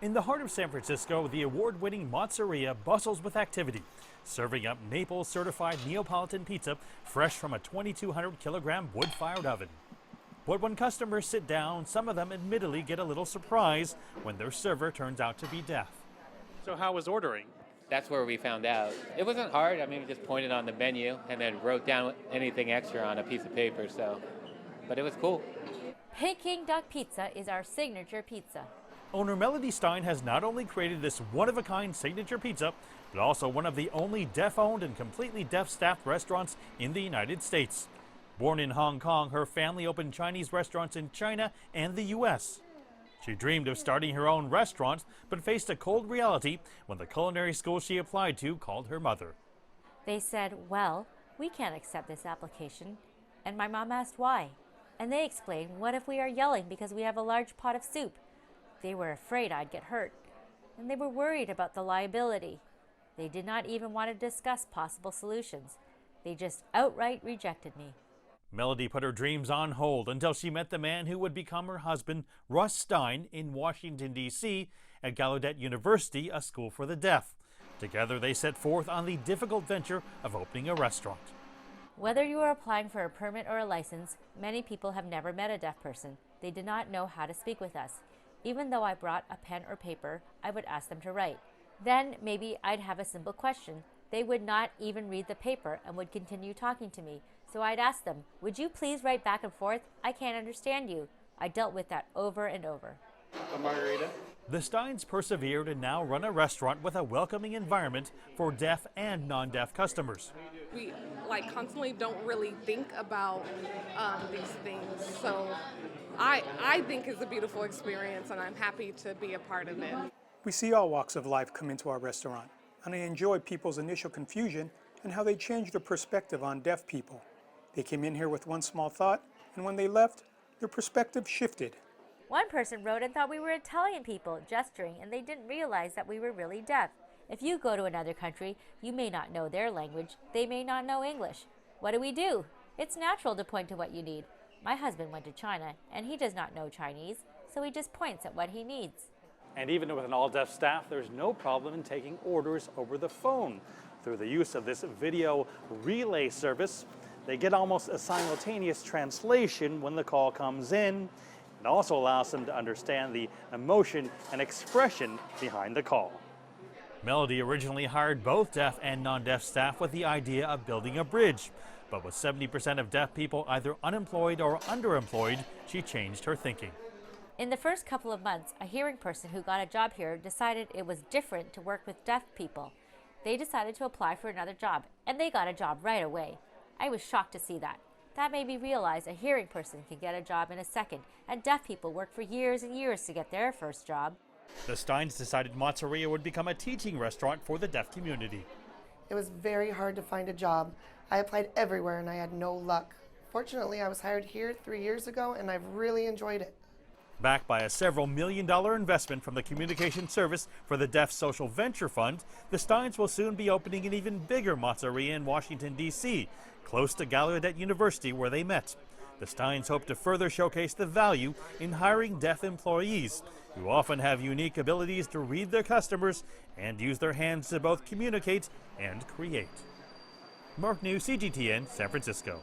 In the heart of San Francisco, the award-winning Mozzeria bustles with activity, serving up Naples-certified Neapolitan pizza fresh from a 2,200-kilogram wood-fired oven. But when customers sit down, some of them admittedly get a little surprised when their server turns out to be deaf. So how was ordering? That's where we found out. It wasn't hard. I mean, we just pointed on the menu and then wrote down anything extra on a piece of paper, but it was cool. Peking Duck Pizza is our signature pizza. Owner Melody Stein has not only created this one-of-a-kind signature pizza, but also one of the only deaf-owned and completely deaf-staffed restaurants in the United States. Born in Hong Kong, her family opened Chinese restaurants in China and the U.S. She dreamed of starting her own restaurant, but faced a cold reality when the culinary school she applied to called her mother. They said, well, we can't accept this application. And my mom asked why. And they explained, what if we are yelling because we have a large pot of soup? They were afraid I'd get hurt. And they were worried about the liability. They did not even want to discuss possible solutions. They just outright rejected me. Melody put her dreams on hold until she met the man who would become her husband, Russ Stein, in Washington, D.C. at Gallaudet University, a school for the deaf. Together they set forth on the difficult venture of opening a restaurant. Whether you are applying for a permit or a license, many people have never met a deaf person. They did not know how to speak with us. Even though I brought a pen or paper, I would ask them to write. Then maybe I'd have a simple question. They would not even read the paper and would continue talking to me. So I'd ask them, would you please write back and forth? I can't understand you. I dealt with that over and over. A margarita. The Steins persevered and now run a restaurant with a welcoming environment for deaf and non-deaf customers. We constantly don't really think about these things. So I think it's a beautiful experience and I'm happy to be a part of it. We see all walks of life come into our restaurant, and I enjoy people's initial confusion and how they change their perspective on deaf people. They came in here with one small thought, and when they left, their perspective shifted. One person wrote and thought we were Italian people, gesturing, and they didn't realize that we were really deaf. If you go to another country, you may not know their language. They may not know English. What do? It's natural to point to what you need. My husband went to China, and he does not know Chinese, so he just points at what he needs. And even with an all-deaf staff, there's no problem in taking orders over the phone. Through the use of this video relay service, they get almost a simultaneous translation when the call comes in. It also allows them to understand the emotion and expression behind the call. Melody originally hired both deaf and non-deaf staff with the idea of building a bridge. But with 70% of deaf people either unemployed or underemployed, she changed her thinking. In the first couple of months, a hearing person who got a job here decided it was different to work with deaf people. They decided to apply for another job, and they got a job right away. I was shocked to see that. That made me realize a hearing person can get a job in a second, and deaf people work for years and years to get their first job. The Steins decided Mozzeria would become a teaching restaurant for the deaf community. It was very hard to find a job. I applied everywhere and I had no luck. Fortunately, I was hired here 3 years ago and I've really enjoyed it. Backed by a several million-dollar investment from the Communication Service for the Deaf Social Venture Fund, the Steins will soon be opening an even bigger Mozzeria in Washington, D.C., close to Gallaudet University where they met. The Steins hope to further showcase the value in hiring deaf employees, who often have unique abilities to read their customers and use their hands to both communicate and create. Mark New, CGTN, San Francisco.